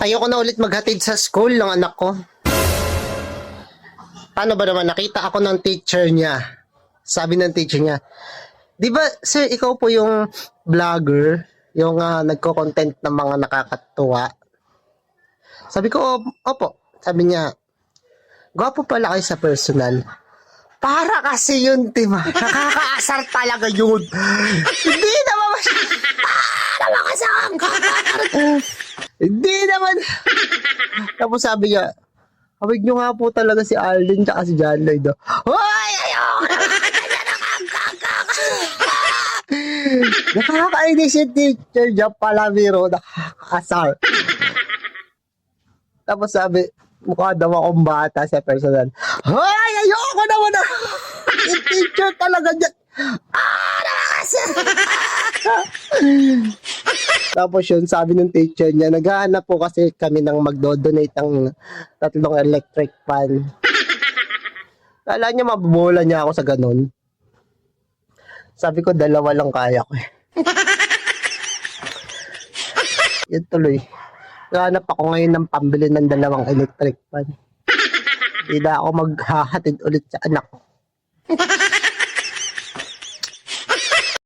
Ayoko na ulit maghatid sa school ng anak ko. Paano ba naman, nakita ako ng teacher niya. Sabi ng teacher niya, di ba, sir, ikaw po yung vlogger, yung nagko-content ng mga nakakatuwa. Sabi ko, opo. Sabi niya, gwapo pala kayo sa personal. Para kasi yun, Tima. Nakakaasar talaga yun. Hindi naman Hindi naman. Tapos sabi niya, hawig nyo nga po talaga si Arlene tsaka si John Lloyd. Hoy! Ayoko! Nakakainis yung teacher niya pala, biro. Nakakaasar. Tapos sabi, mukha daw akong bata sa personal. Hoy! Ayoko naman na! Yung teacher talaga dyan. Nakakaasar! Tapos yun, sabi ng teacher niya, naghahanap po kasi kami ng magdo-donate ng 3 electric fan. Kala niya mabubola niya ako sa ganun. Sabi ko, 2 lang kaya ko eh. Yun tuloy. Naghahanap ako ngayon ng pambili ng 2 electric fan. Hindi na ako maghahatid ulit sa anak ko.